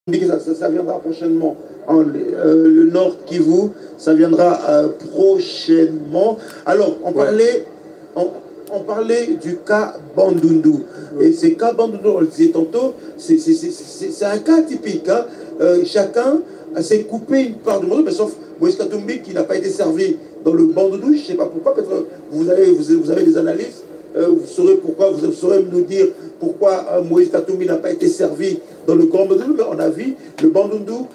Ça viendra prochainement. Le Nord Kivu, ça viendra prochainement. Alors, on parlait du cas Bandundu. Et ce cas Bandundu, on le disait tantôt, c'est un cas typique. Hein. Chacun s'est coupé une part du monde, mais sauf Moïse Katumbi qui n'a pas été servi dans le Bandundu. Je ne sais pas pourquoi. Peut-être vous avez des analyses. Vous saurez pourquoi, vous saurez nous dire pourquoi Moïse Katumbi n'a pas été servi dans le Grand Bandundu, mais on a vu le Bandundu,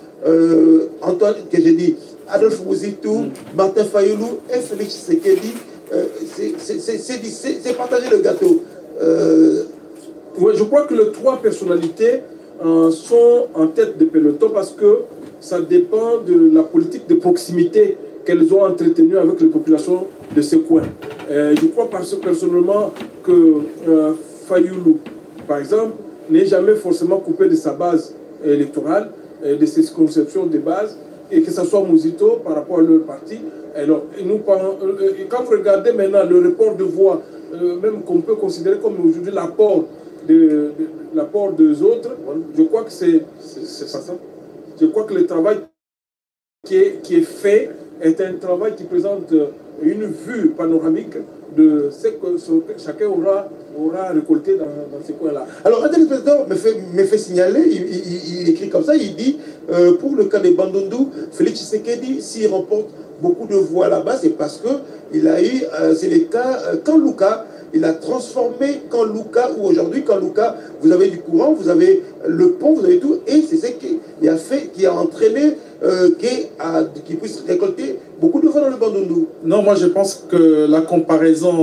Antoine, que j'ai dit, Adolphe Mouzitou, Martin Fayoulou et Félix Tshisekedi, c'est partager le gâteau. Ouais, je crois que les trois personnalités sont en tête de peloton parce que ça dépend de la politique de proximité qu'elles ont entretenue avec les populations de ce coin. Je crois personnellement que Fayoulou, par exemple, n'est jamais forcément coupé de sa base électorale, de ses conceptions de base, et que ce soit Mouzito par rapport à leur parti. Alors, quand vous regardez maintenant le report de voix, même qu'on peut considérer comme aujourd'hui l'apport des autres, je crois que c'est pas ça. Je crois que le travail qui est fait est un travail qui présente une vue panoramique de ce que chacun aura récolté dans ces coins-là. Alors, un téléspectateur me fait signaler, il écrit comme ça, il dit, pour le cas de Bandundu, Félix Tshisekedi, s'il remporte beaucoup de voix là-bas, c'est parce que il a eu, c'est le cas, Kanluka, il a transformé Kanluka, ou aujourd'hui, Kanluka, vous avez du courant, vous avez le pont, vous avez tout, et c'est ce qui a entraîné qui puisse récolter beaucoup de voix dans le Bandundu. Non, moi je pense que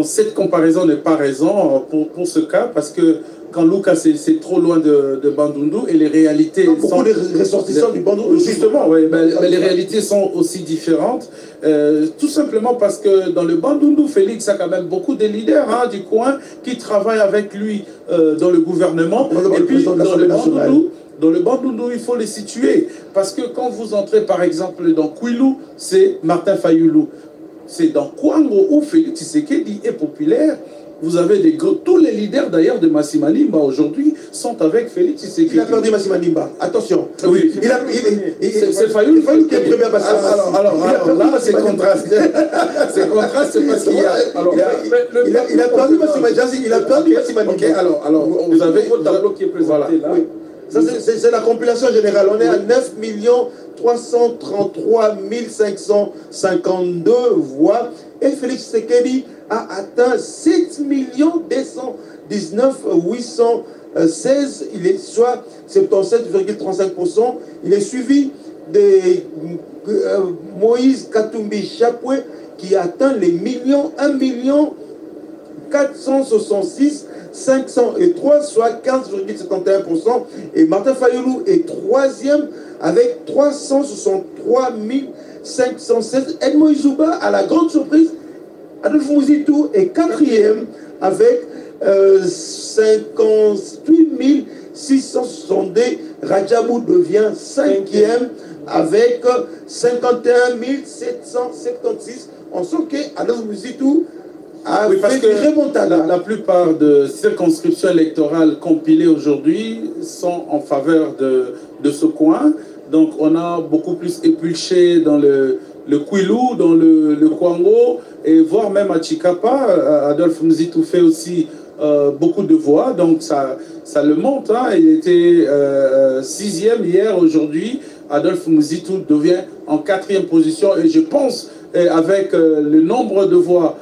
cette comparaison n'est pas raison pour ce cas, parce que Kanluka c'est trop loin de Bandundu et les réalités beaucoup de ressortissants du Bandundu. Justement, oui, mais les réalités sont aussi différentes, tout simplement parce que dans le Bandundu, Félix a quand même beaucoup de leaders du coin qui travaillent avec lui dans le gouvernement, et puis dans le Bandundu, il faut les situer. Parce que quand vous entrez, par exemple, dans Kwilu, c'est Martin Fayoulou. C'est dans Kwango où Félix Tshisekedi est populaire. Vous avez tous les leaders d'ailleurs de Massimanimba aujourd'hui sont avec Félix Tshisekedi. Il a perdu Massimanimba. Attention. Oui. C'est Fayoulou qui est le premier passé. Alors là, c'est contraste. C'est contraste parce qu'il y a. Il a perdu Massimanimba. Ok, alors vous avez le tableau qui est présenté là. Oui. C'est la compilation générale. On est à 9 333 552 voix. Et Félix Tshisekedi a atteint 7 219 816. Il est soit 77,35%. Il est suivi de Moïse Katumbi Chapwe qui atteint les 1 466 503, soit 15,71%. Et Martin Fayoulou est troisième avec 363 516. Edmond Izouba, à la grande surprise, Adolphe Mouzitou est quatrième avec 58 662. Rajabou devient cinquième avec 51 776. On sent qu'Adolphe Mouzitou oui, parce que la plupart de circonscriptions électorales compilées aujourd'hui sont en faveur de ce coin. Donc on a beaucoup plus épluché dans le Kwilu, dans le Kwango, et voire même à Chikapa. Adolphe Mouzitou fait aussi beaucoup de voix, donc ça le monte. Il était 6e hier, aujourd'hui. Adolphe Mouzitou devient en 4e position, et je pense, avec le nombre de voix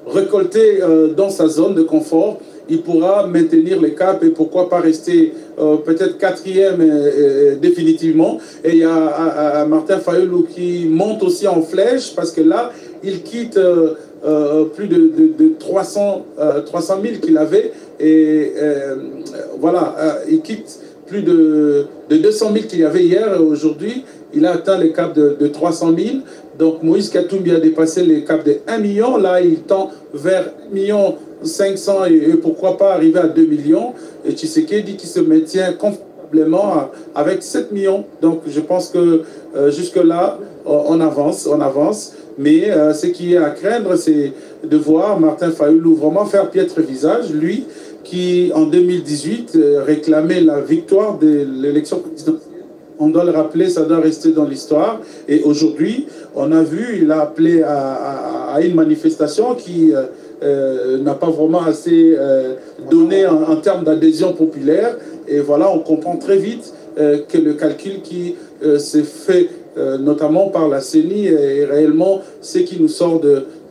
récolté dans sa zone de confort, il pourra maintenir les caps et pourquoi pas rester peut-être 4e définitivement. Et il y a Martin Fayoulou qui monte aussi en flèche parce que là, il quitte plus de 300 000 qu'il avait et voilà, il quitte plus de 200 000 qu'il y avait hier et aujourd'hui, il a atteint les caps de 300 000. Donc Moïse Katumbi a dépassé les caps de 1 million. Là, il tend vers 1 500 000 et pourquoi pas arriver à 2 millions. Et Tshisekedi qui se maintient confortablement avec 7 millions. Donc je pense que jusque-là, on avance. Mais ce qui est à craindre, c'est de voir Martin Fayoulou vraiment faire piètre visage, lui, qui, en 2018, réclamait la victoire de l'élection présidentielle. On doit le rappeler, ça doit rester dans l'histoire. Et aujourd'hui, on a vu, il a appelé à une manifestation qui n'a pas vraiment assez donné en termes d'adhésion populaire. Et voilà, on comprend très vite que le calcul qui s'est fait notamment par la CENI est réellement ce qui nous sort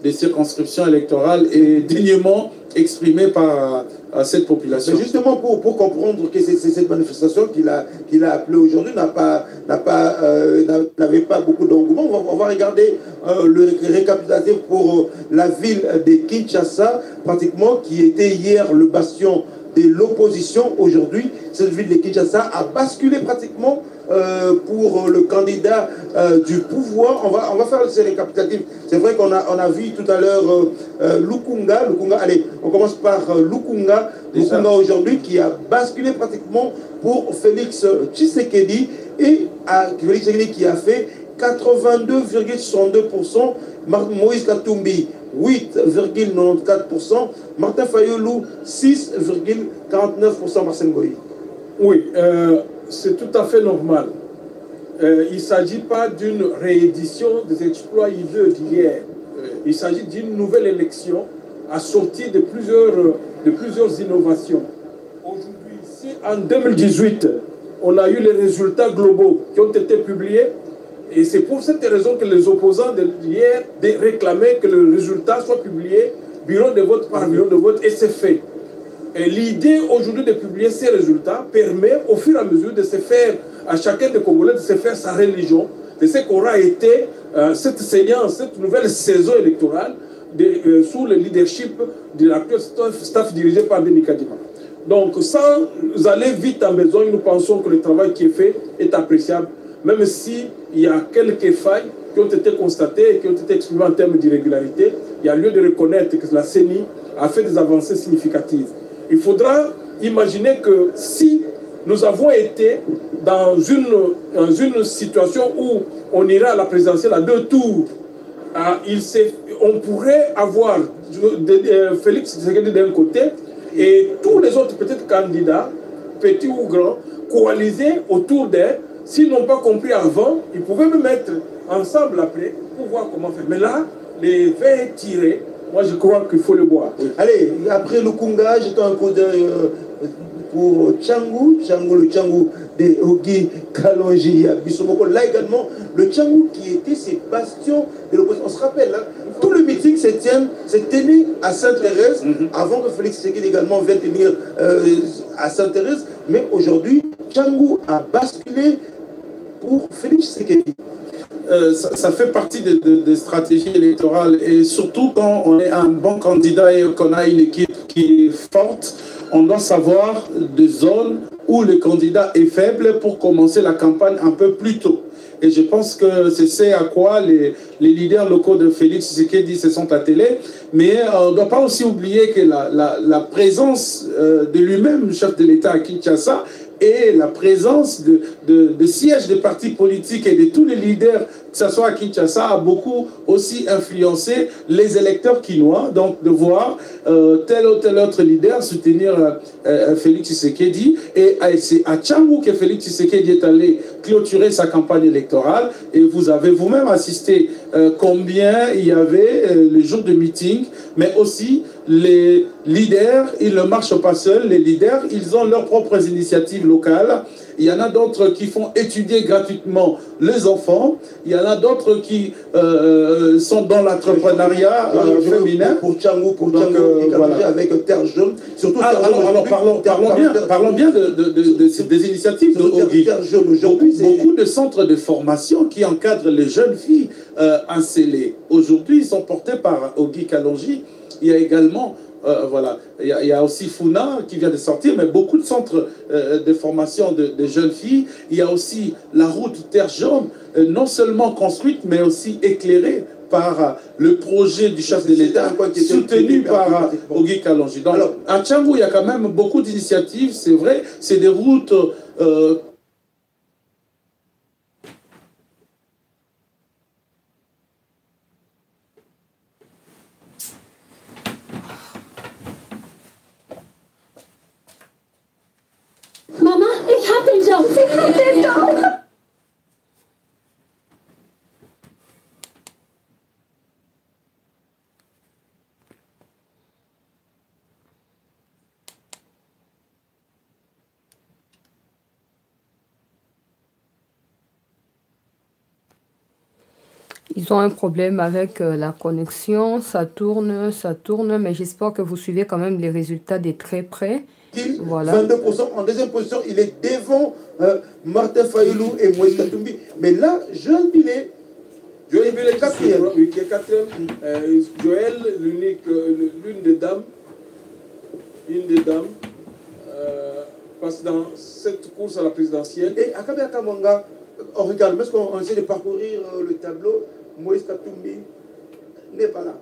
des circonscriptions électorales et dignement exprimé par cette population. Mais justement, pour comprendre que c'est cette manifestation qu'il a appelée aujourd'hui n'avait pas beaucoup d'engouement, on va regarder le récapitulatif pour la ville de Kinshasa, pratiquement, qui était hier le bastion de l'opposition. Aujourd'hui, cette ville de Kinshasa a basculé pratiquement pour le candidat du pouvoir. On va faire ces récapitulatifs. C'est vrai qu'on a vu tout à l'heure Lukunga. Allez, on commence par Lukunga aujourd'hui qui a basculé pratiquement pour Félix Tshisekedi et Félix Tshisekedi qui a fait 82,62%, Moïse Katumbi 8,94%, Martin Fayoulou 6,49%, Marcel Goyi. Oui, c'est tout à fait normal. Il ne s'agit pas d'une réédition des exploits hideux d'hier. Il s'agit d'une nouvelle élection assortie de plusieurs innovations. Aujourd'hui, si en 2018, on a eu les résultats globaux qui ont été publiés, et c'est pour cette raison que les opposants d'hier réclamaient que le résultat soit publié, bureau de vote par bureau de vote, et c'est fait. Et l'idée aujourd'hui de publier ces résultats permet au fur et à mesure de se faire, à chacun des Congolais, de se faire sa religion, de ce qu'aura été cette séance, cette nouvelle saison électorale sous le leadership de l'actuel staff dirigé par Denis Kadima. Donc sans aller vite en besoin, nous pensons que le travail qui est fait est appréciable, même s'il y a quelques failles qui ont été constatées et qui ont été exprimées en termes d'irrégularité. Il y a lieu de reconnaître que la CENI a fait des avancées significatives. Il faudra imaginer que si nous avons été dans une situation où on ira à la présidentielle à 2 tours, on pourrait avoir Félix Tshisekedi d'un côté et tous les autres peut-être candidats, petits ou grands, coalisés autour d'eux. S'ils n'ont pas compris avant, ils pouvaient me mettre ensemble après pour voir comment faire. Mais là, les vins tirés, moi je crois qu'il faut le boire. Oui. Allez, après le Kunga, jetons un coup d'œil pour Tchangou, le Tchangou de Ogi Kalonji à Bissomoko. Là également, le Tchangou qui était ces bastions de l'opposition. On se rappelle, hein, tout le meeting s'est tenu à Sainte-Thérèse, avant que Félix Tshisekedi également vienne tenir à Sainte-Thérèse. Mais aujourd'hui, Tchangou a basculé pour Félix Tshisekedi. Ça fait partie des stratégies électorales et surtout quand on est un bon candidat et qu'on a une équipe qui est forte, on doit savoir des zones où le candidat est faible pour commencer la campagne un peu plus tôt. Et je pense que c'est ce à quoi les leaders locaux de Félix Tshisekedi se sont attelés. Mais on ne doit pas aussi oublier que la présence de lui-même, le chef de l'État à Kinshasa, et la présence de sièges de partis politiques et de tous les leaders, que ce soit à Kinshasa, a beaucoup aussi influencé les électeurs quinois. Donc de voir tel ou tel autre leader soutenir Félix Tshisekedi. Et c'est à Tchangou que Félix Tshisekedi est allé clôturer sa campagne électorale. Et vous avez vous-même assisté combien il y avait les jours de meeting, mais aussi les leaders, ils ne marchent pas seuls, les leaders, ils ont leurs propres initiatives locales. Il y en a d'autres qui font étudier gratuitement les enfants. Il y en a d'autres qui sont dans l'entrepreneuriat féminin. Pour Tchangou, voilà. Avec Terre Jaune. Surtout alors parlons bien des initiatives de Ogi. Beaucoup de centres de formation qui encadrent les jeunes filles installées. Aujourd'hui, ils sont portés par Ogi Kalonji. Il y a également, voilà, il y a aussi Funa qui vient de sortir, mais beaucoup de centres de formation de jeunes filles. Il y a aussi la route Terre Jaune, non seulement construite, mais aussi éclairée par le projet du chef de l'État, soutenu par Ogi Kalonji. Donc, alors, à Tchangou, il y a quand même beaucoup d'initiatives, c'est vrai, c'est des routes... Ils ont un problème avec la connexion, ça tourne, mais j'espère que vous suivez quand même les résultats de très près. Voilà. 22%. En deuxième position, il est devant Martin Fayoulou et Moïse Katumbi. Mais là, Joël Billet, Joël Billet quatrième. Oui, qui est quatrième. Joël, l'une des dames, passe dans cette course à la présidentielle. Et Akabe Akamanga, on regarde, parce qu'on essaie de parcourir le tableau, Moïse Katumbi n'est pas là.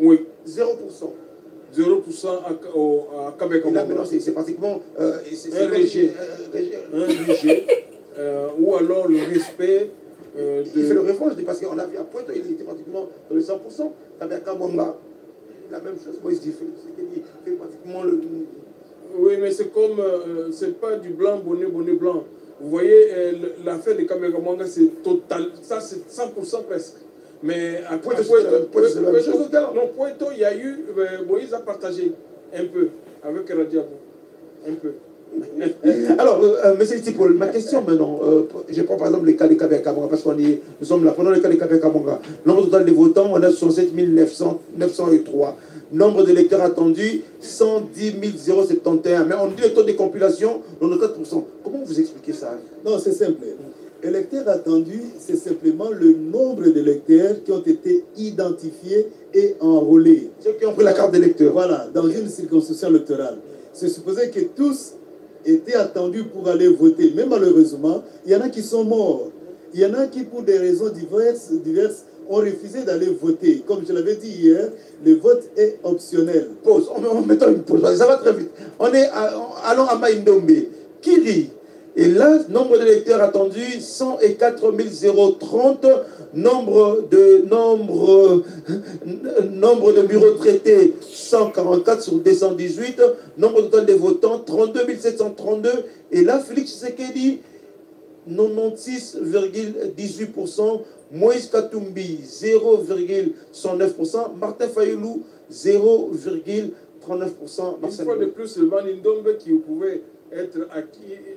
Oui. 0%. 0% à Akabe Akamanga. C'est pratiquement un rejet. Ou alors le respect. Il fait le revanche, parce qu'on a vu à Pointe, il était pratiquement dans le 100%. Akabe Akamanga, la même chose. Moïse dit, il fait pratiquement le... Oui, mais c'est comme, c'est pas du blanc, bonnet blanc. Vous voyez, l'affaire de Kamegamanga, c'est total, ça c'est 100% presque. Mais à Puerto, il y a eu, Moïse a partagé un peu avec Radiabo, un peu. Alors, monsieur Tipol, ma question maintenant, je prends par exemple les cas de Kamegamanga, parce nous sommes là, prenons le cas de Kamegamanga. Nombre total de votants, on a 67 903. Nombre d'électeurs attendus, 110 071. Mais on dit le taux de compilation, 94%. Comment vous expliquez ça? Non, c'est simple. Électeurs attendus, c'est simplement le nombre d'électeurs qui ont été identifiés et enrôlés. Ceux qui ont pris la carte d'électeur. Voilà, dans une circonscription électorale. C'est supposé que tous étaient attendus pour aller voter. Mais malheureusement, il y en a qui sont morts. Il y en a qui, pour des raisons diverses ont refusé d'aller voter. Comme je l'avais dit hier, le vote est optionnel. Pause. Mettons une pause. Ça va très vite. Allons à Maïndombe. Kiri. Et là, nombre d'électeurs attendus, 104 030. Nombre de bureaux traités, 144 sur 218. Nombre total de votants, 32 732. Et là, Félix Tshisekedi, 96,18%. Moïse Katumbi, 0,109%. Martin Fayoulou, 0,39%. Une fois de plus, le Manindombe qui pouvait être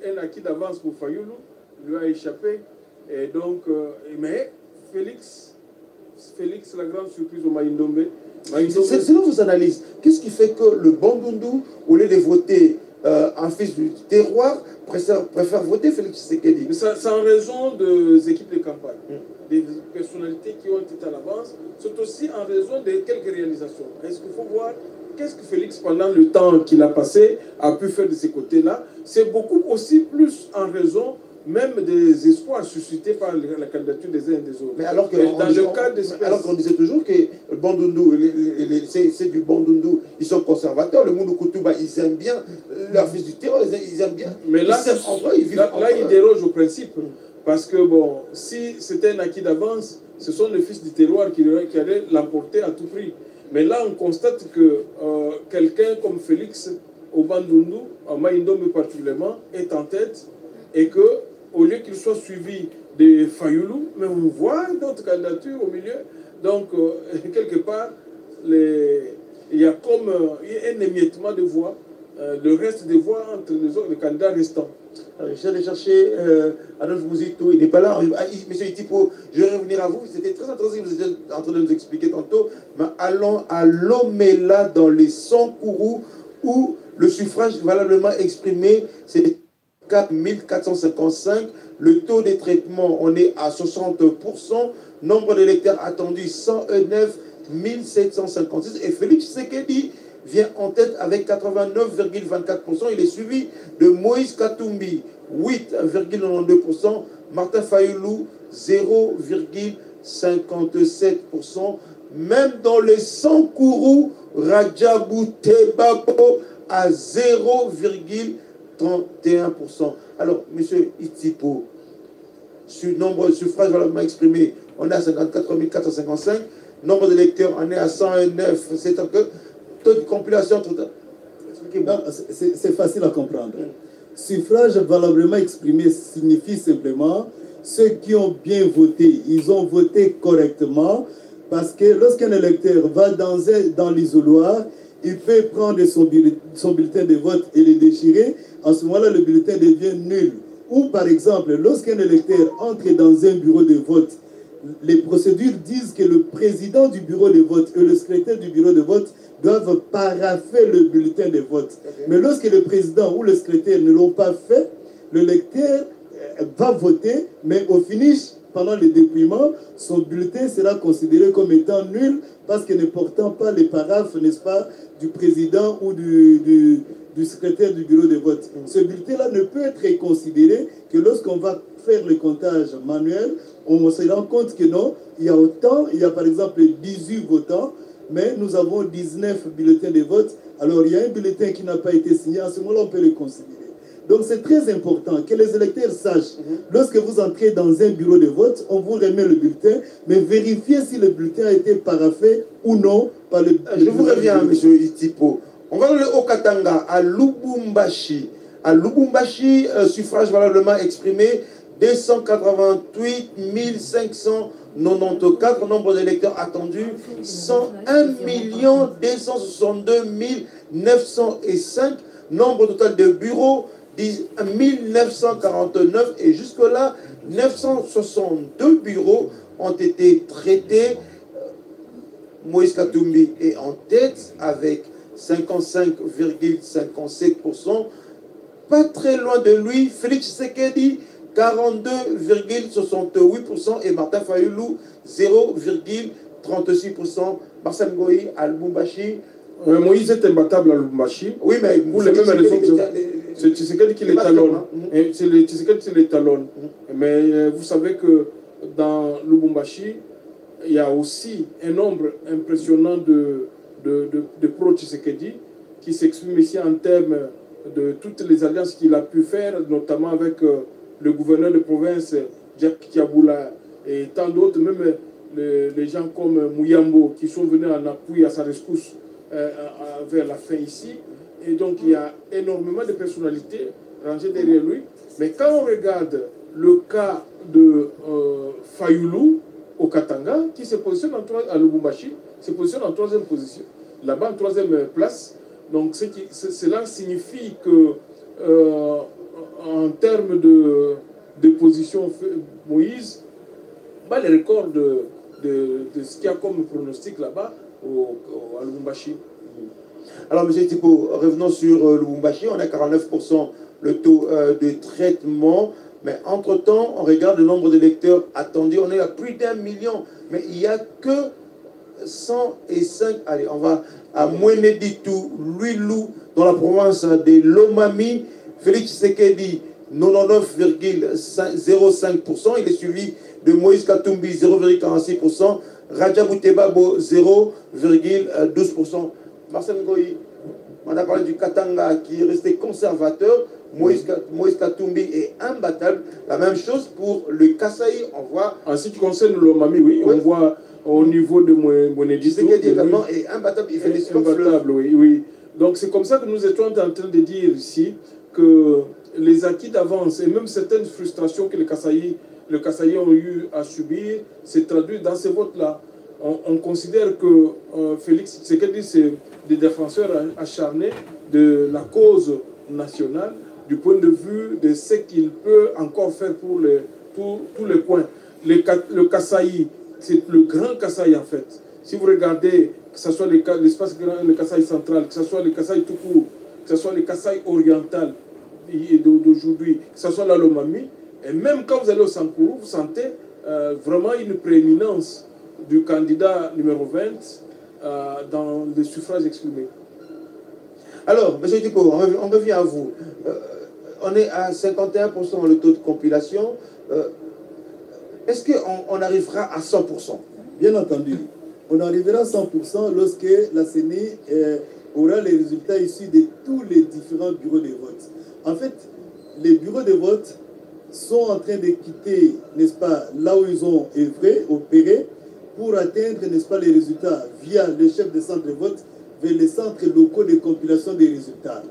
un acquis d'avance pour Fayoulou lui a échappé. Et donc, mais Félix, la grande surprise au Manindombe. Selon vos analyses, qu'est-ce qui fait que le Bandundu, au lieu de voter un fils du terroir, préfère voter Félix Tshisekedi? C'est en raison des équipes de campagne, des personnalités qui ont été à l'avance. C'est aussi en raison de quelques réalisations. Est-ce qu'il faut voir qu'est-ce que Félix, pendant le temps qu'il a passé, a pu faire de ces côtés-là? C'est beaucoup aussi plus en raison même des espoirs suscités par la candidature des uns et des autres. Mais alors que qu'on disait toujours que le Bandundu, c'est du Bandundu, ils sont conservateurs, le Moundou Koutouba, ils aiment bien leur fils du terror, ils aiment bien. Mais là, ils dérogent au principe. Parce que, bon, si c'était un acquis d'avance, ce sont les fils du terroir qui allaient l'emporter à tout prix. Mais là, on constate que quelqu'un comme Félix, au Bandundu, en Maïndombe particulièrement, est en tête et que, au lieu qu'il soit suivi de Fayoulou, mais on voit d'autres candidatures au milieu. Donc, quelque part, il y a comme un émiettement de voix, le reste des voix entre les candidats restants. J'allais chercher Adolphe Mouzito, il n'est pas là. Monsieur Itipo, je vais revenir à vous. C'était très intéressant que vous étiez en train de nous expliquer tantôt. Mais allons à Lomela, dans les Sankourou, où le suffrage valablement exprimé, c'est 4455. Le taux de traitement, on est à 60%. Nombre d'électeurs attendus, 109 756. Et Félix Tshisekedi vient en tête avec 89,24%. Il est suivi de Moïse Katumbi, 8,92%. Martin Fayoulou, 0,57%. Même dans les Sankourou, Radjabou Tebabo à 0,31%. Alors, monsieur Itipo, sur nombre de suffrages valablement exprimés, on est à 54 455. Nombre d'électeurs, on est à 109. C'est un peu taux de compilation. C'est facile à comprendre. Suffrage valablement exprimé signifie simplement ceux qui ont bien voté. Ils ont voté correctement, parce que lorsqu'un électeur va dans l'isoloir, il peut prendre son bulletin de vote et le déchirer. En ce moment-là, le bulletin devient nul. Ou par exemple, lorsqu'un électeur entre dans un bureau de vote les procédures disent que le président du bureau de vote et le secrétaire du bureau de vote doivent parapher le bulletin de vote. Mais lorsque le président ou le secrétaire ne l'ont pas fait, le lecteur va voter, mais au finish, pendant le dépouillement, son bulletin sera considéré comme étant nul parce qu'il ne portant pas les paraphes, n'est-ce pas, du président ou du secrétaire du bureau de vote. Ce bulletin-là ne peut être considéré que lorsqu'on va faire le comptage manuel, on se rend compte que non, il y a autant, il y a par exemple 18 votants, mais nous avons 19 bulletins de vote. Alors il y a un bulletin qui n'a pas été signé, à ce moment-là on peut le considérer. Donc c'est très important que les électeurs sachent, lorsque vous entrez dans un bureau de vote, on vous remet le bulletin, mais vérifiez si le bulletin a été paraphé ou non par le... Je vous reviens, M. Itipo. On va aller au Katanga, à Lubumbashi. À Lubumbashi, suffrage valablement exprimé, 288 594, nombre d'électeurs attendus, 101 262 905, nombre total de bureaux, 1949, et jusque-là, 962 bureaux ont été traités. Moïse Katumbi est en tête avec 55,57%. Pas très loin de lui, Félix Tshisekedi, 42,68%, et Martin Fayoulou, 0,36%. Marcel Ngoï à Lubumbashi. Moïse est imbattable à Lubumbashi. Oui, mais pour les mêmes raisons que c'est Tshisekedi qui les talonne. C'est Tshisekedi qui les talonne. Mais vous savez que dans Lubumbashi, il y a aussi un nombre impressionnant de pro-Tshisekedi qui s'exprime ici en termes de toutes les alliances qu'il a pu faire, notamment avec le gouverneur de province, Jacques Kiaboula, et tant d'autres, même les gens comme Mouyambo, qui sont venus en appui à sa rescousse vers la fin ici. Et donc, il y a énormément de personnalités rangées derrière lui. Mais quand on regarde le cas de Fayoulou au Katanga, qui se positionne à Lubumbashi, se positionne en troisième position, là-bas en troisième place. Donc, cela signifie que, en termes de position, Moïse bat les records de ce qu'il y a comme pronostic là-bas à Lubumbashi. Alors, M. Tipo, revenons sur Lubumbashi. On a 49% le taux de traitement. Mais entre-temps, on regarde le nombre d'électeurs attendus. On est à plus d'1 million. Mais il n'y a que 105. Allez, on va à Mweneditu, Luilou, dans la province de Lomami. Félix Tshisekedi, 99,05%. Il est suivi de Moïse Katumbi, 0,46%. Raja Boutebabo, 0,12%. Marcel Ngoï, on a parlé du Katanga qui est resté conservateur. Moïse Katumbi est imbattable. La même chose pour le Kasaï. On voit. En ce qui concerne le Lomami, oui, on voit au niveau de Mweneditu. Tshisekedi également est imbattable. Il fait des scores imbattable, oui. Donc c'est comme ça que nous étions en train de dire ici que les acquis d'avance et même certaines frustrations que les Kasaï ont eu à subir se traduisent dans ces votes-là. On considère que Félix Tshisekedi, c'est des défenseurs acharnés de la cause nationale du point de vue de ce qu'il peut encore faire pour tous les coins. Le Kasaï, c'est le grand Kasaï en fait. Si vous regardez, que ce soit l'espace grand, le Kasaï central, que ce soit le Kasaï tout court, que ce soit le Kasaï oriental d'aujourd'hui, que ce soit la Lomami, et même quand vous allez au Sankourou, vous sentez vraiment une prééminence du candidat numéro 20 dans les suffrages exprimés. Alors, M. Tipo, on revient à vous. On est à 51% le taux de compilation. Est-ce qu'on arrivera à 100%? Bien entendu. On arrivera à 100% lorsque la CENI aura les résultats issus de tous les différents bureaux de vote. En fait, les bureaux de vote sont en train de quitter, n'est-ce pas, là où ils ont œuvré, opéré, pour atteindre, n'est-ce pas, les résultats via les chefs de centre de vote vers les centres locaux de compilation des résultats.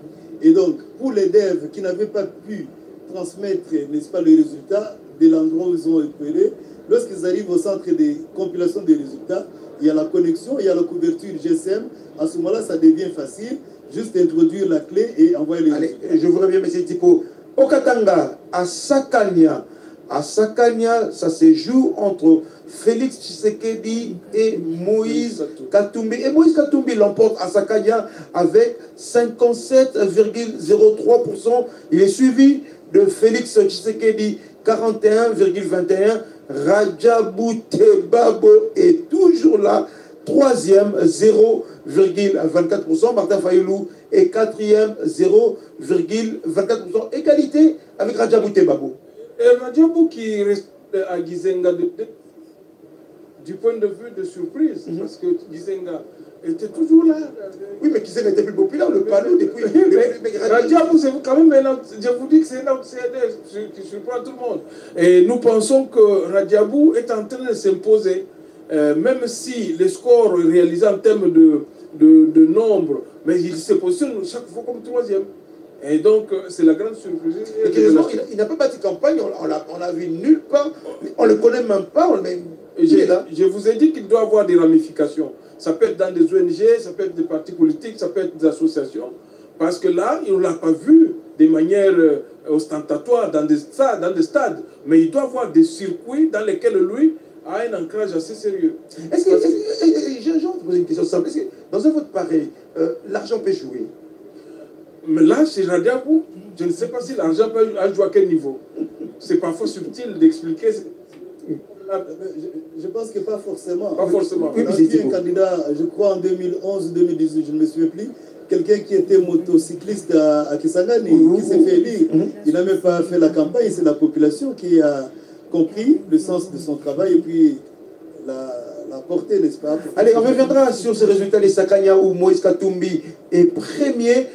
Et donc, pour les devs qui n'avaient pas pu transmettre, n'est-ce pas, les résultats de l'endroit où ils ont opéré, lorsqu'ils arrivent au centre de compilation des résultats, il y a la connexion, il y a la couverture GSM. À ce moment-là, ça devient facile. Juste introduire la clé et envoyer les résultats. Je vous reviens, M. Tipo. Au Katanga, à Sakania, À Sakanya, ça se joue entre Félix Tshisekedi et Moïse Katumbi. Et Moïse Katumbi l'emporte à Sakanya avec 57,03%. Il est suivi de Félix Tshisekedi, 41,21%. Rajabou Tebabo est toujours là, troisième, 0,24%. Martin Fayoulou est quatrième, 0,24%. Égalité avec Rajabou Tebabo. Et Rajabou qui reste à Gizenga du point de vue de surprise, parce que Gizenga était toujours là. Oui, mais Gizenga était plus populaire, le panneau depuis... Rajabou, c'est quand même je vous dis que c'est un outsider qui surprend tout le monde. Et nous pensons que Rajabou est en train de s'imposer, même si les scores réalisés en termes de nombre, mais il se positionne chaque fois comme troisième. Et donc, c'est la grande surprise. Il n'a pas bâti campagne, on l'a vu nulle part, on ne le connaît même pas. Je vous ai dit qu'il doit avoir des ramifications. Ça peut être dans des ONG, ça peut être des partis politiques, ça peut être des associations. Parce que là, on ne l'a pas vu de manière ostentatoire dans des stades. Mais il doit avoir des circuits dans lesquels lui a un ancrage assez sérieux. J'ai envie de poser une question simple. Est-ce que dans un vote pareil, l'argent peut jouer? Mais là, chez Rajabou, je ne sais pas si l'argent peut jouer à quel niveau. C'est parfois subtil d'expliquer. Je pense que pas forcément. Pas forcément. Il y a eu un candidat, je crois en 2011 ou 2018, je ne me souviens plus, quelqu'un qui était motocycliste à Kisangani, qui s'est fait élire. Il n'a même pas fait la campagne, c'est la population qui a compris le sens de son travail et puis la portée, n'est-ce pas? Allez, on reviendra sur ce résultat des Sakanya où Moïse Katumbi est premier.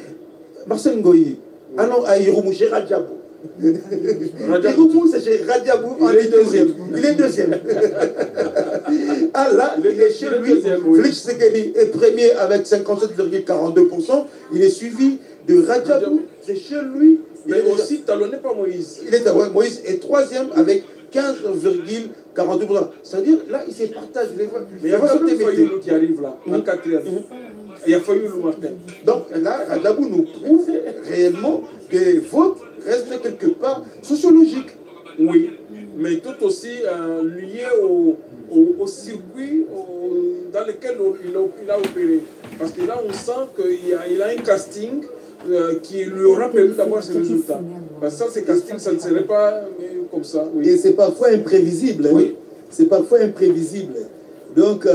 Marcel Ngoyi, allons à Irumu, chez Rajabou. Irumu, c'est chez Rajabou, il est deuxième. Il est deuxième. Ah là, il est chez lui. Félix Tshisekedi est premier avec 57,42%. Il est suivi de Rajabou, c'est chez lui. Mais aussi talonné par Moïse. Moïse est troisième avec 15,42%. C'est-à-dire, là, il se partage les voix. Mais il y a quand même Fayoulou qui arrive là, en quatrième. Il y a Fayoulou Martin. Donc là, Rajabou nous prouve réellement que les votes restent quelque part sociologiques. Oui, mais tout aussi lié au circuit dans lequel il a opéré. Parce que là, on sent qu'il a un casting qui lui aura permis d'avoir ces résultats. Parce que ça, ces castings, ça ne serait pas comme ça. Oui. Et c'est parfois imprévisible. Oui. C'est parfois imprévisible. Donc,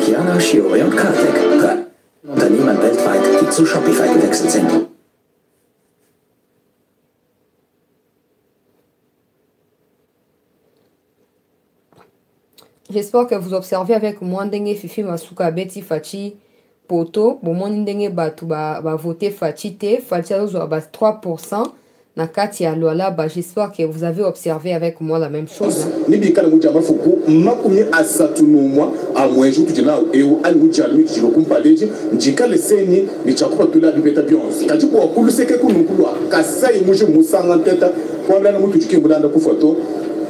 Jana, Shiori und Kartek. Unternehmen weltweit, die zu Shopify gewechselt sind. J'espère que vous observez avec moi ndenge Fifi Masuka beti Fachi poto bomoni ndenge batu ba voter Fachi te Fachi azo ba 3% na kati ya Luala. J'espère que vous avez observé avec moi la même chose. Nibi kana mujama fuku makumi asatu numwa amweju tujina eu ani mujalo tujilo kumpaleji njika leseni ni chakupa tula bibeta bionze kajipo wakulu seke kunukulu kasai muju musanga teta kwa mlana mutu jikimulanda kufoto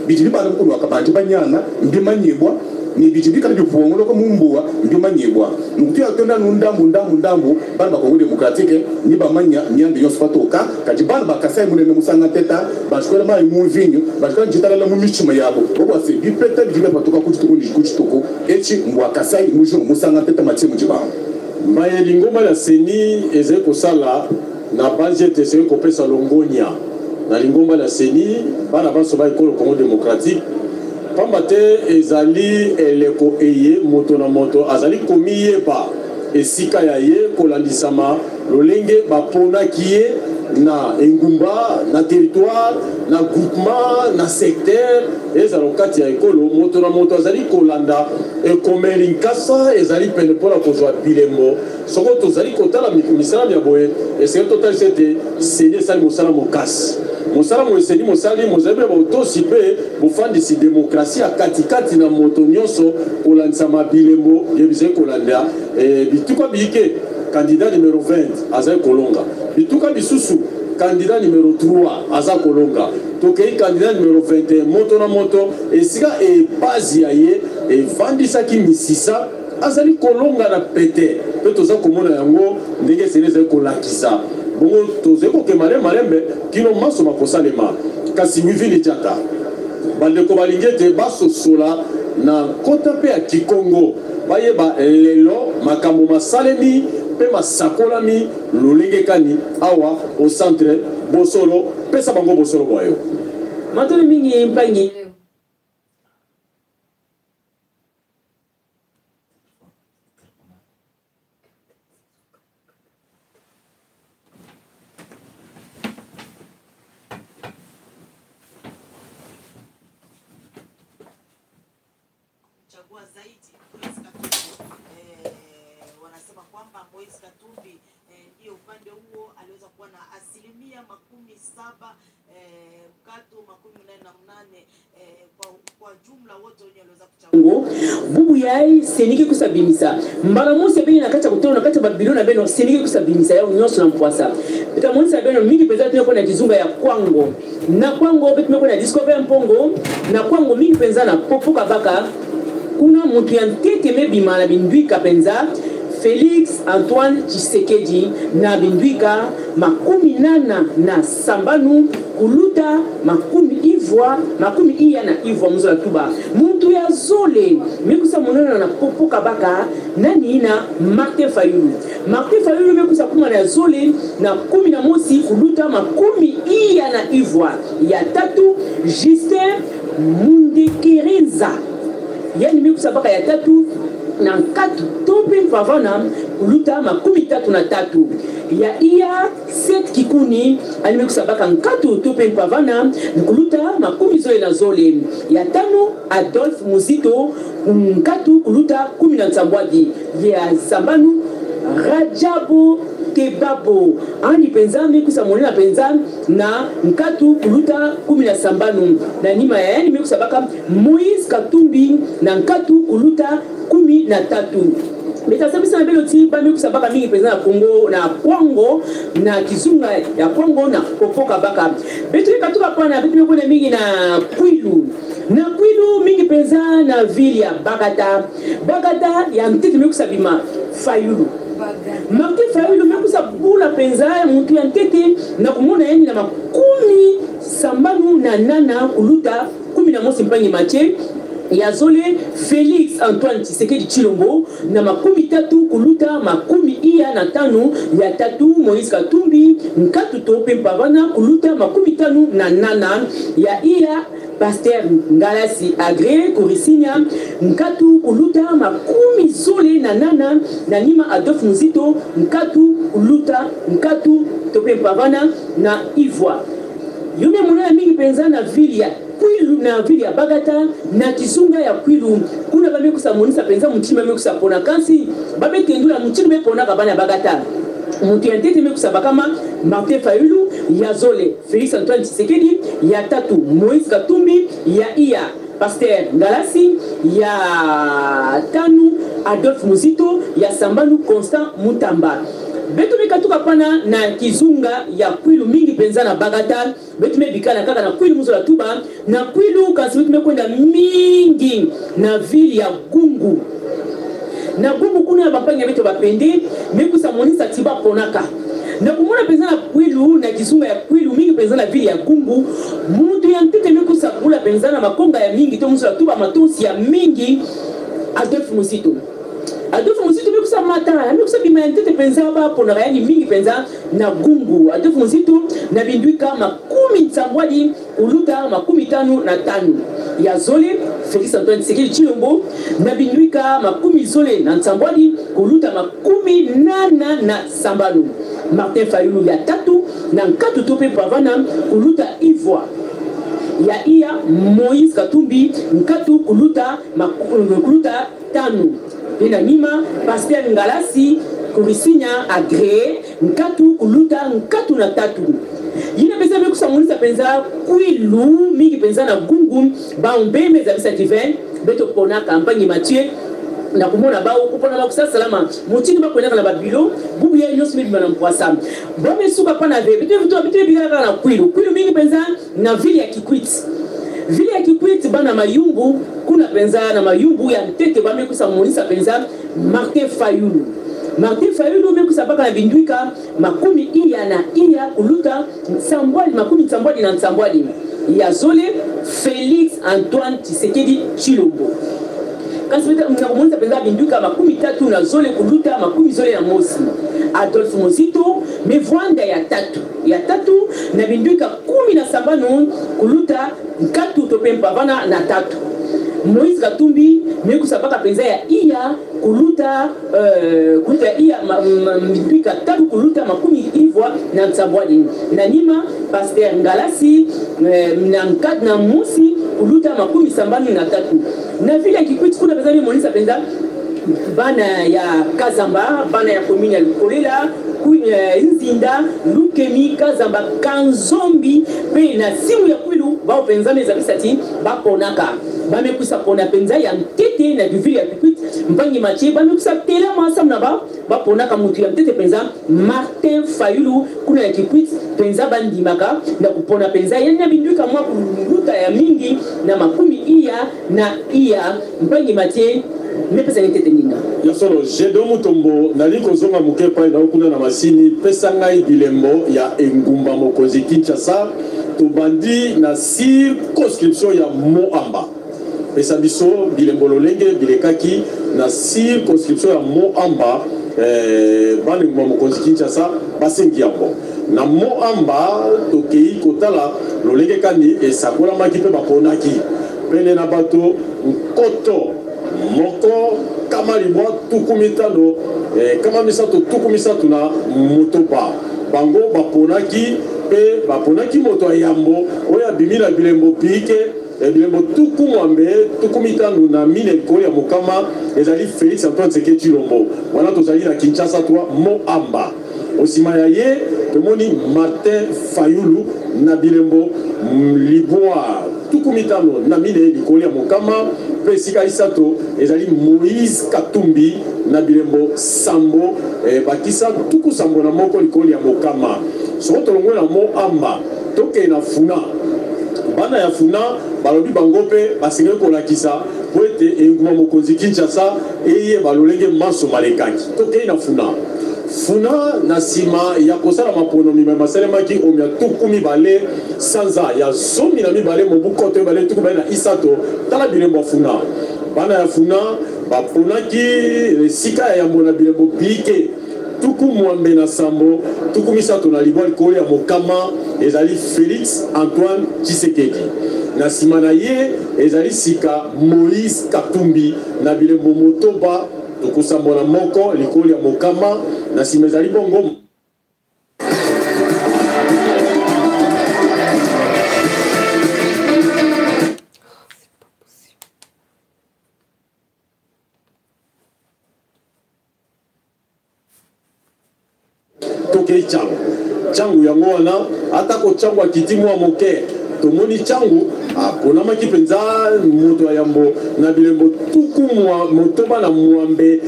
bijili bana mukulu akabandi banyana mbimanyebwa ni bijili kana bivuongo ko mumbuwa mbimanyebwa nukuti yakenda ndambu bana bakongole demokratike ni bamanya nyande yosfatoka kajibana bakasai munene musanga teta bashkola mai muvinyo bashkola jitala la mumichima yabo bobo se bipeta bijili batoka kuchituko echi mbwakasai mujo musanga teta matimu jibana mbaye lingoma la seni eze kosala na budget ese kopesa longonya na lingomba la seni bana baso ba ekolo Congo démocratique pambate ezali eleko eye moto na moto azali komiye pa esika ya ye kolandisama lolenge bapona kiye na engumba na territoire na groupement na secteur ezalo kati ya ekolo moto na moto azali kolanda ekomeli nkasa ezali pene pona kozwa bilembo soko tozali kotala misala ya boye esika totali sete seni esali mosala mokasi mosala moeseni mosali mozabi na botosi pe bofandisi demokrasi akatikati na moto nyonso kolandisa mabilembo yebizai kolanda bituka biyike candidat numéro 20 azali kolonga bituka bisusu candidat numéro 3 aza kolonga tokei candidat numéro 21 moto na moto esika epazi ya ye efandisaki misisa azali kolonga na pete pe toza komona yango ndenge eseni ezali kolakisa bongo tozali kokema malembe kino maso makosalema kasi Wivini Diata bandeko balingi ete basosola na kota mpe ya kikongo bayeba lelo makambo masalemi mpe masakolami lolengekani awa au centre bosolo pesa bango bosolo bwayo matolo mingi mpangi bubu yai seniki kusabimisa mbala musi bini nakata kutona nakata babilona beno seniki kusabimisa yao nyonso na mpwasa beta monisa beno mingi peza tuneko na kizunga ya kwango na kwango betu meko na discover mpongo na kwango mingi penza na popoka baka kuna mutu ya ntete mebima na bindwika penza Félix Antoine Tshisekedi na bindwika makumi nana na sambanu kuluta makumi iya na ivwa mzola tuba muntu ya zole mekusa monana na popoka baka nani na Martin Fayulu mekusa kuma na zole na kumi na mosi kuluta makumi iya na ivwa ya tatu Justin Mundekereza yani mekusa baka ya tatu na nkatu tope pavana kuluta makumi tatu na tatu ya iya set kikuni anime kusabaka nkatu tope pavana kuluta makumi zole na zole ya tano Adolphe Muzito nkatu kuluta kumi na nsambwadi ya sambanu Rajabu Tebabo ani penza mekusa monena penza na nkatu kuluta kumi na sambanu na nima ya yani mekusabaka Moïse Katumbi na nkatu kuluta kumi na tatu Meta sabisa na beloti ba mekusa baka mingi penza na Kongo na Kwango na kizunga ya Kwango na popoka baka betu katuka pana betu mekona mingi na Kwilu mingi penza na ville ya Bagata ya mtete mekusa bima Fayulu Martin Fayulu mekusa bula penza mtu ya mtete na kumona yeni na makumi sambanu na nana kuluta kumi na mosi mpangi mache ya zole Félix Antoine Tshisekedi Chilombo na makumi tatu kuluta makumi iya na tano ya tatu Moïse Katumbi nkatu tope mpavana kuluta makumi tano na nana ya iya Pasteur Ngalasi Agre Kurisinya nkatu kuluta makumi zole na nana na nima Adolphe Muzito nkatu kuluta nkatu tope mpavana na Ivoire yume muna mingi penza na ville ya Kwilu na ville ya Bagata na kizunga ya Kwilu kuna bame kusamonisa penza mutima me kusapona kansi babe kendula mutima me pona kabana Bagata mutu ya ntete me kusabakama Martin Fayulu ya zole Félix Antoine Tshisekedi ya tatu Moïse Katumbi ya iya Pasteur Ngalasi ya tanu Adolphe Muzito ya sambanu Constant Mutamba betu mekatuka pana na kizunga ya Kwilu mingi penza na Bagata betu mebikana kaka na Kwilu muzo la tuba na Kwilu kasi betu mekwenda mingi na ville ya Gungu na Gungu kuna bapanga betu bapende mekusa monisa tiba ponaka na kumona penza na Kwilu na kizunga ya Kwilu mingi penza na ville ya Gungu muntu ya ntete mekusa kula penza na makonga ya mingi to muzo la tuba matonsi ya mingi Adolphe Muzito mekusa mata mekusa bimantete penza ba pona yani mingi penza na Gungu Adolphe Muzito na bindwika makumi nsambwadi uluta makumi tano na tano ya zole Félix Antoine Tshisekedi Chilombo na bindwika makumi zole na nsambwadi uluta makumi nana na sambanu Martin Fayulu ya tatu na nkatu tope pavana uluta Ivoire ya iya Moïse Katumbi nkatu kuluta tano ina nima Pasteur Ngalasi Kurisinya Agre nkatu kuluta nkatu na tatu yina pesa kusamunisa penza kwilu mingi penza na gungu ba mbeme za bisa divin beto pona campagne Mathieu na kumona bao kupona ba kusasa salama mutini ba kwenda na babilo bubu ya nyosi mbi na mpwasa bome suka pana vebe beto bigala na kwilu mingi penza na vile ya Kikwit vile ya Kikwit bana mayumbu kuna penza na mayumbu ya ntete bame kusamunisa penza Martin Fayulu mekusabaka na binduika makumi iya na iya kuluta Nsambwali makumi Nsambwali na Nsambwali ya Zole Félix Antoine Tshisekedi Tshilombo kasi mnakumunisa penza binduika makumi tatu na Zole kuluta makumi Zole na Mosi Adolphe Mosito mevwanda ya tatu na binduika 17 kuluta nkatu topempa vana na tatu Moïse Katumbi mekusabaka penza ya iya kuluta iya mbika tatu kuluta makumi ivwa na Nsambwali na nima Pasteur Ngalasi na nkad na Musi kuluta makumi sambani na tatu na vile ya Kikwit kuna penza monisa penza bana ya Kazamba bana ya komini ya Lukolela Nzinda Lukemi Kazamba Kanzombi pe na simu ya kwilu bao penza meza bisati baponaka bamekusa pona penza ya ntete na vile ya Kikwit mpangi Mathieu bamekusa tela masa mnaba baponaka mutu ya ntete penza Martin Fayulu kuna ya Kikwit penza bandimaka na kupona penza ya binduka mwa kuluta ya mingi na makumi iya mpangi Mathieu mepesa ntete ninga ya solo jedo mutombo naliko zonga mukepa na kuna na masini pesa ngai bilembo ya engumba mokonzi Kinshasa to bandi na circonscription ya Moamba pesa biso bilembo lolenge bilekaki na circonscription ya Moamba bana ngumba mokonzi Kinshasa basengi yango na Moamba tokei kotala lolenge kani esakola makipe baponaki pene na bato nkoto moko kama libwa tukumitano kama misato tukumisatu na motoba bango baponaki moto ya yambo oya bimina bilembo pike bilembo tukumitano na mine likolo ya mokama ezali Félix Antoine Tshisekedi Tshilombo wana tozali na Kinshasa 3 Moamba osima ya ye tomoni Martin Fayulu na bilembo libwa tukumitano na mine likolo ya mokama pe sika isato ezali Moïse Katumbi na bilembo sambo bakisa tuku sambo na moko likolo ya mokama so tolongwe na Moamba toke na funa bana ya funa balobi bango pe basengeli kolakisa po ete engumba mokonzi Kinshasa eye balolenge maso malekaki toke na funa na sima ya kosala maponomi masalemaki omia tukumi bale sanza ya zomi na mibale mobukoto bale tukumi na isato tala bilembo funa bana ya funa baponaki sika ya yambo na bilembo pike tuku mwambe na sambo tuku misato na libwa likolo ya mokama ezali Félix Antoine Tshisekedi na sima na ye ezali sika Moïse Katumbi na bilembo motoba tokosambola moko likolo ya mokama na sima ezali bongo toke changu yango wana atako changu akitimu wa moke tomoni changu aponamaki penza moto ya yambo na bilembo tuku motoba na mwambe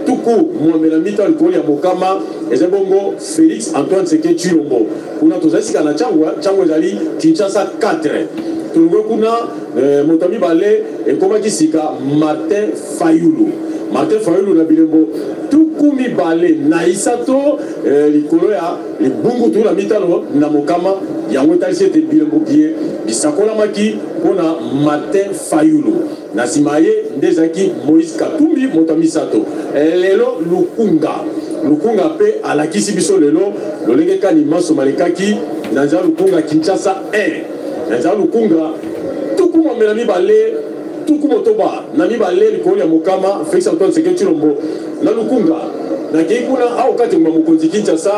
tuku mwambe na mito likolo ya mokama ezebongo Félix Antoine Tshisekedi Tshilombo kuna tozalisika na changu ezali Kinshasa 4 tulongwe kuna moto mibale ekomaki sika Martin Fayulu na bilembo tuku mibale na isato likolo ya libungu tu na mitano na mokama yango etalisi ete bilembo bie bisakolamaki mpona Martin Fayulu na nsima ye nde ezalaki Moïse Katumbi moto ya misato lelo lukunga mpe alakisi biso lelo lolenge kani maso malekaki na nzela lukunga Kinshasa 1 na nzela lukunga tuku mwambe na mibale tuku motoba na mibale likolo ya mokama Félix Antoine Tshisekedi Tshilombo na lukunga na kei kuna au kati nguma mokonzi Kinshasa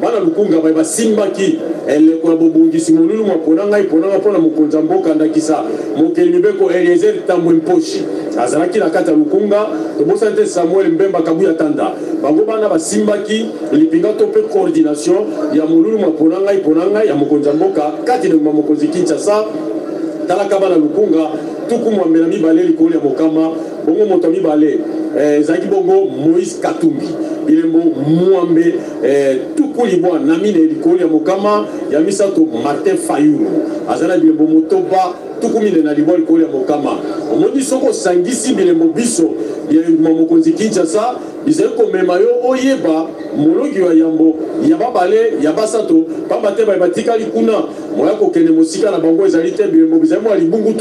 bana lukunga basimbaki elle ko bobongi simolulu mo ponanga iponanga pona mokonza mboka ndakisa mokeli beko Eliezer Tambo Mposhi azalaki na kata lukunga to bosante Samuel Mbemba Kabuya Tanda bango bana basimbaki lipinga to pe coordination ya molulu mo ponanga ya mokonza mboka kati de mokonzi Kinshasa talaka bana lukunga tuku mwambela mibale likoli ya mokama bongo moto mibale zaki bongo Moïse Katumbi bilembo mwambe tuku libwa namine likoli ya mokama ya misato Martin Fayulu azana bilembo motoba tuku mine na libwa likoli ya mokama omoni soko sangisi bilembo biso ya mokonzi Kinshasa bizeko mema yo oyeba mologi wa yambo ya babale ya basato pamba te ba batikali kuna moya ko kene mosika na bango ezali te bilembo bizamo alibungu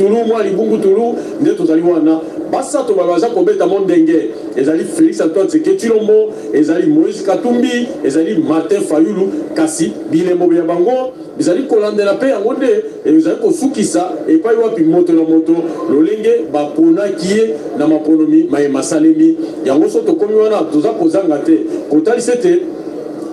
tulu nde tozali wana basato baza ko beta mondenge ezali Félix Antoine Tshisekedi Tshilombo ezali Moïse Katumbi ezali Martin Fayulu kasi bilembo ya bango bizali kolandela pe yango nde ezali kosukisa epai wapi moto na moto lolenge bapona kie na maponomi mayema salemi yango so tokomi wana toza kozanga te kotali sete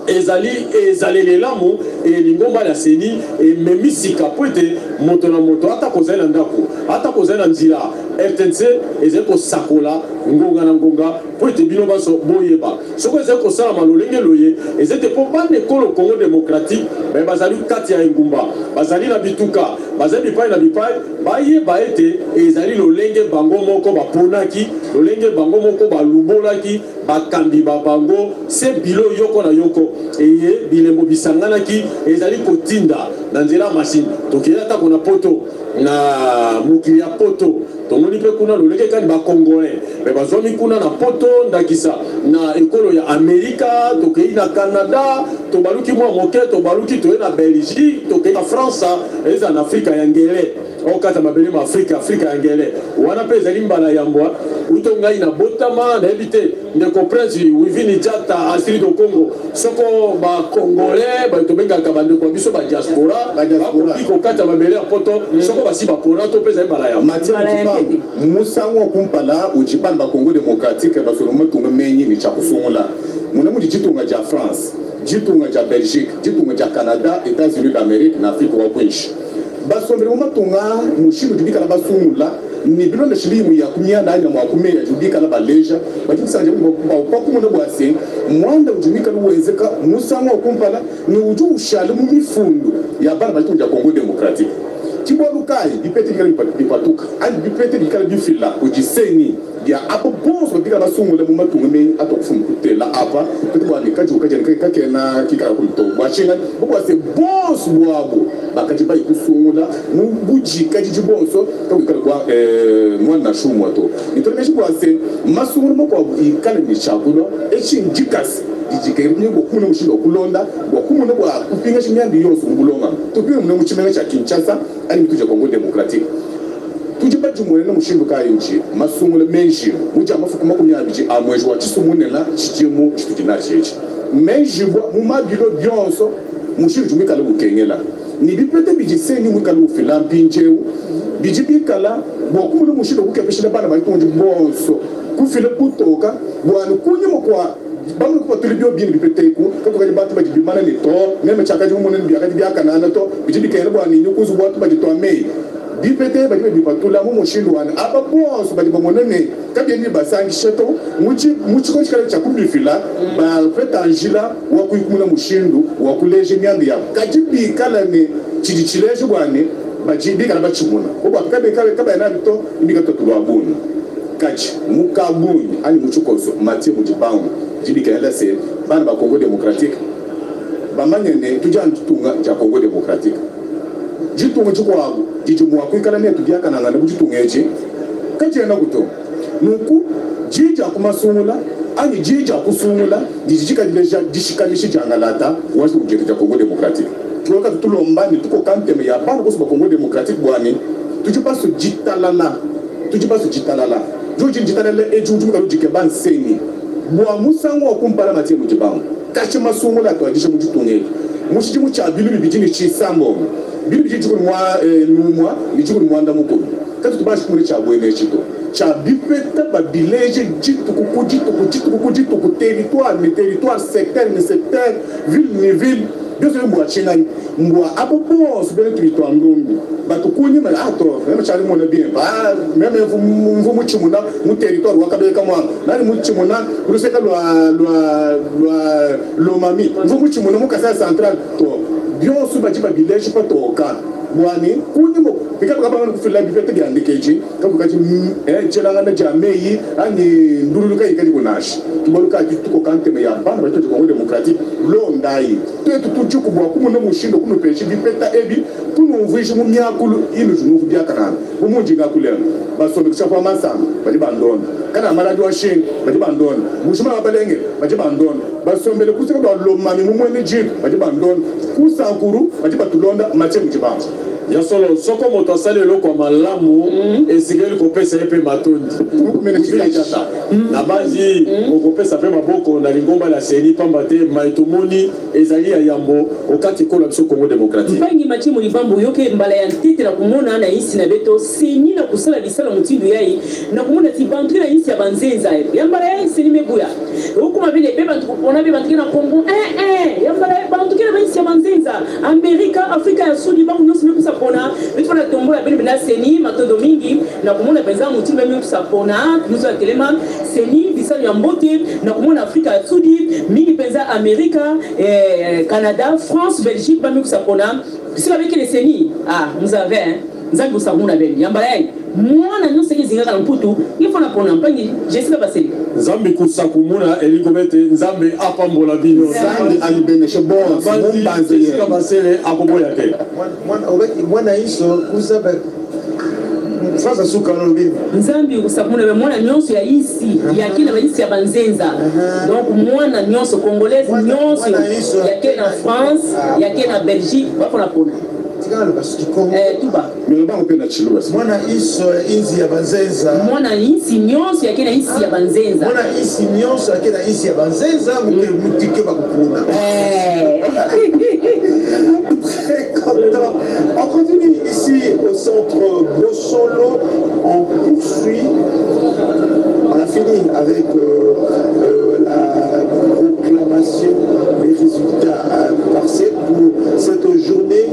ezali lelamu elingomba la seni ememisika po ete moto na moto ata kozali na ndako ata kozali na nzela RTNC ezali kosakola ngonga na ngonga po ete bino baso boyeba soko ezali kosalama lolenge loye ezali te mpo banekolo Congo démocratique bazali kati ya engumba bazali na bituka bazali bipai na bipai bayeba ete ezali lolenge bango moko baponaki lolenge bango moko balubolaki bakambi babango se bilo yoko na yoko eye bilembo bisanganaki ezali kotinda na nzela machine tokela ta kona poto na mukili ya poto tomoni pe kuna lolenge kani ba congolais me bazomi kuna na poto ndakisa na ekolo ya Amerika tokei na Canada tobaluki mwa moke tobaluki toye na Belgique tokei na France eza na Afrika ya ngele okata mabele ma Afrika ya ngele wana pe ezali mbala yambwa utongai na botama na ebite ndeko prince wivini jata asiri do Congo soko ba congolais ba tobenga kabande kwa biso ba diaspora ko kata mabele ya poto soko basi ba pona to peza mbala yambwa musango kumpala ujipana ba Congo démocratique ba solomo tunga menyi ni chakusungula muna mudi jitunga ja France jitunga ja Belgique jitunga ja Canada États-Unis d'Amérique na Afrique wa kwishi basomere mumatunga mushindo jibika na basungula ni bilonda shilimu ya kumia na mwa kumea jibika na baleja bakisanje ba kumuna bwase mwanda ujimika luwezeka musango kumpala ni uju ushale mu mifundu ya bana batunja Congo démocratique Kibolukai, bipete bipatuka, and bipete bikala bifila, ujiseni, ya apo bonso bika na sungu le mumatu ngeme atokufumu kutela apa, kutubu alikaji ukaji kake na kikara kulito. Mwashinga, bukwa se bonso buwabu, bakaji ba ikusungula, mubuji kaji jibonso, kakikala kwa mwana shumu wato. Nitolemeshi kwa se, masungula mkwa ikale nishakulo, echi njikasi. Dijike kumune mushindo kulonda wakumune kwa kupinga shinyandi yonso mbulonga tupinga mune muchimene cha Kinshasa ali mtuje Congo démocratique tujiba jumwe na mushindo ka yinchi masungule menji muja mafuku makumya abiji amwejo wa chisumulela chichemu chitukina chechi menji mu mabilo byonso mushindo jumika le bukengela ni bipete bijiseni mwika le filampi njeu bijibikala wakumune mushindo kukepeshela bana baitonje bonso kufile kutoka bwana kunyemo kwa bamu ko tulibyo bien bipeteku ko ko batu ba jibimana ni to meme chakaji mu nen biaka biaka na to bijibi kene bwa ni nyukuzu bwa ba jitwa mei bipete ba jibi patula mu mushindu wana aba bonso ba jibomonene kabye ni basangi sheto muchi ko chikale cha kubifila ba petangila wa kuikumuna mushindu wa kuleje myandi ya kajibi kala ni chidichileje bwane ba jibi kala ba chimuna ko ba kabe kaba na bito indika to tulwabuni kachi mukabuni ani muchukoso matie mujibangu jibika LC bana ba Congo démocratique bamanyene tujana tutunga ja Congo démocratique jitunga chikwabu jijumwa kwikala ne tubyaka nanga bujitungeje kachena kuto nuku jija kumasungula ani jija kusungula dijika dileja dishikanishi jangalata wasu ujeke ja Congo démocratique tuwaka tulombani tuko kampeme ya bana kusuba Congo démocratique bwani tujipasu jitalala joji jitalala ejuju kalujike ban seni bwa musango okumpala matie mujibango kachi masungula to ajisha mujitungeli mushijimu cha bilu bijini chisambo bilu bijiji mwa numwa bijiji mwanda mukuru kati tubashi kumule cha bwene chito cha bipeta ba village jitu kukujitu territoire secteur ni secteur ville ni ville Bien sûr, moi, Chénaï, moi, à peu près, c'est bien que tu t'en donnes. Bah, tu connais, mais attends, même Charlie, mon bien. Bah, même vous, Mouchimona, mon territoire, Wakabe, comme moi. Là, Mouchimona, vous savez que l'Omami, vous, Mouchimona, mon casse central, bien sûr, je ne sais pas ton cas. Mwani, kunimo, pika kwa bana kufila bifete gya ndikeji, kabu kaji chelanga na jamei, ani nduruluka ikadi kunashi. Kibaluka tuko kante me ya bana bato tuko demokratique, lo ndai. Tetu tuchuku bwa kumu no mushindo kumu peshi bifeta ebi, kumu mvuishi mu myakulu inu junufu bya kanana. Mumunji ngakulena. Baso bikushafwa masanga, baji bandona. Kana maradi wa shin, baji bandona. Mushima wabalenge, baji bandona. Baso mbele kusika kwa lomani mumwene jip, baji bandona. Kusankuru, baji batulonda, mache mjibanza. Ya solo soko moto asali eloko ya malamu esikeli kopesa ye mpe matondi na bazi okopesa mpe maboko na lingomba na seni pamba te maitomoni ezali ya yambo okati kola biso Congo démocratique mpangi machi mulibambo yoke mbala ya ntete na kumona na isi na beto seni na kusala bisala mutindo yai na kumona ti bantu na isi ya banzenza ya mbala ya seni mebuya okuma bile beba tukona beba tukina Congo ya mbala ya bantu kina isi ya banzenza Amerika Afrika ya Sudi bangu nosi mekusa pona vitu na tombo ya bile seni matodo mingi na kumona penza mutindo mekusa pona tunuzo ya telema seni bisala ya mbote na kumona Afrika ya Sudi mingi penza Amerika Canada France Belgique ba mekusa pona bisala beke le seni vous avez nzambi usabuna beni yamba yai mwana nyose kizinga mputu ifona pona mpangi jesika baseli nzambi kusakumuna elikobete nzambi apambola bino nzambi alibeneshe bon mumbanze jesika basele akoboya ke mwana iso kusabe Sasa suka nobini nzambi usakumuna mwana nyonso ya isi ya kina baisi ya banzenza donc mwana nyonso congolaise nyonso ya kina France ya kina Belgique bafona pona tuba mwana iso inzi ya banzenza mwana isi nyonso ya kena isi ya banzenza mwana isi nyonso ya kena isi ya banzenza mutike bakupuna on continue ici au centre Bossolo. On poursuit. On a fini avec la proclamation des résultats partiels pour cette journée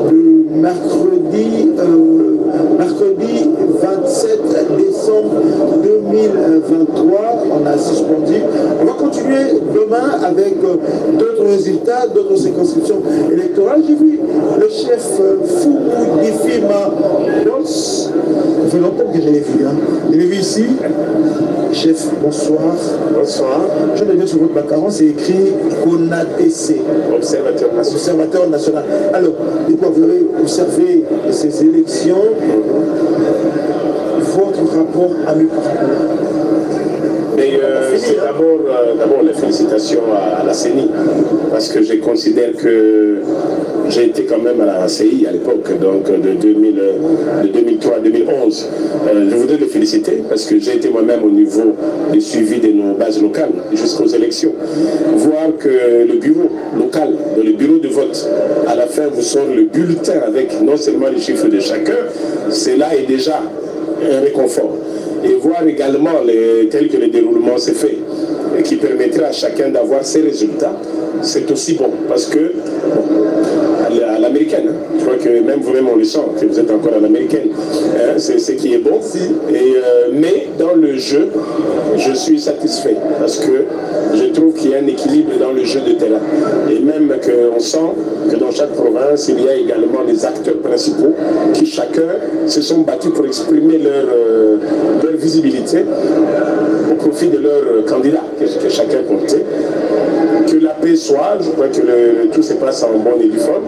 de mercredi 27 décembre 2023. On a suspendu. On va continuer demain avec d'autres résultats, d'autres circonscriptions électorales. J'ai vu le chef Foumou Difima Dos. Ça fait longtemps que je l'ai vu. Je l'ai vu ici. Chef, bonsoir. Bonsoir. Je vais bien sur votre macaron, c'est écrit CONATC. Observateur national. Alors, vous avez observé ces élections. Votre rapport à mes parcours. C'est d'abord les félicitations à la CENI, parce que je considère que j'ai été quand même à la CI à l'époque, donc de 2003 à 2011. Je voudrais les féliciter parce que j'ai été moi-même au niveau du suivi de nos bases locales jusqu'aux élections. Voir que le bureau local, dans le bureau de vote, à la fin vous sort le bulletin avec non seulement les chiffres de chacun, cela est déjà un réconfort. Et voir également tel que le déroulement s'est fait, et qui permettra à chacun d'avoir ses résultats, c'est aussi bon. Parce que, à l'américaine, je crois que même vous-même on le sent, que vous êtes encore à l'américaine, c'est ce qui est bon. Mais dans le jeu, je suis satisfait, parce que je trouve qu'il y a un équilibre dans le jeu de terrain. Et même qu'on sent que dans chaque province, il y a également des acteurs principaux qui chacun se sont battus pour exprimer leur visibilité au profit de leurs candidats que chacun comptait. Que la paix soit, je crois que tout se passe en bonne et due forme.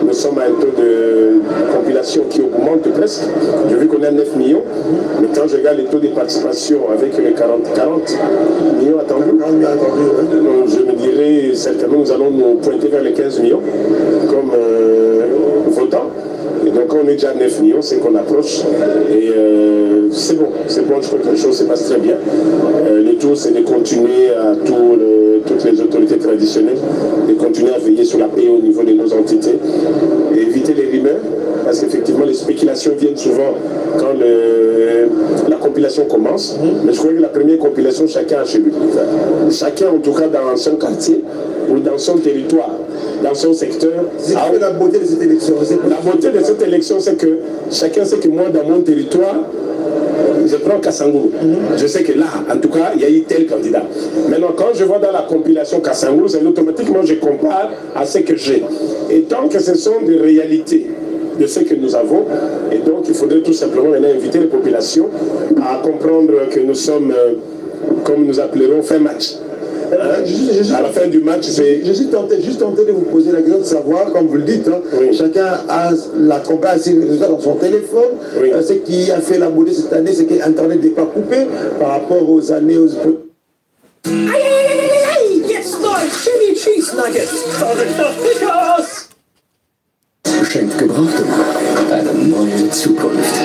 Nous sommes à un taux de compilation qui augmente presque. Je vu qu'on a 9 millions, mais quand je regarde les taux de participation avec les 40 millions attendus, je me dirais certainement nous allons nous pointer vers les 15 millions comme votants. Et donc on est déjà à 9 millions, c'est qu'on approche. Et c'est bon, je crois que les choses se passent très bien. Le tout, c'est de continuer à toutes les autorités traditionnelles, de continuer à veiller sur la paix au niveau de nos entités, et éviter les rumeurs, parce qu'effectivement les spéculations viennent souvent quand la compilation commence. Mais je crois que la première compilation, chacun a chez lui. Chacun, en tout cas dans son quartier ou dans son territoire, dans son secteur. C'est la beauté de cette élection. La beauté de cette élection, c'est que chacun sait que moi, dans mon territoire, je prends Kassangou. Je sais que là, en tout cas, il y a eu tel candidat. Maintenant, quand je vois dans la compilation Kassangou, c'est automatiquement je compare à ce que j'ai. Et tant que ce sont des réalités de ce que nous avons, et donc il faudrait tout simplement maintenant inviter les populations à comprendre que nous sommes, comme nous appellerons, fin match. À la fin du match, c'est... Je suis tenté de vous poser la question de savoir, comme vous le dites, hein, oui. Chacun a la comparaison dans son téléphone. Oui. Ce qui a fait la beauté cette année, c'est que Internet n'est pas coupé par rapport aux années... Jetzt läuft Chili Cheese Nuggets. Verrückter Pickers! Schenkt Gebrauchte eine neue Zukunft.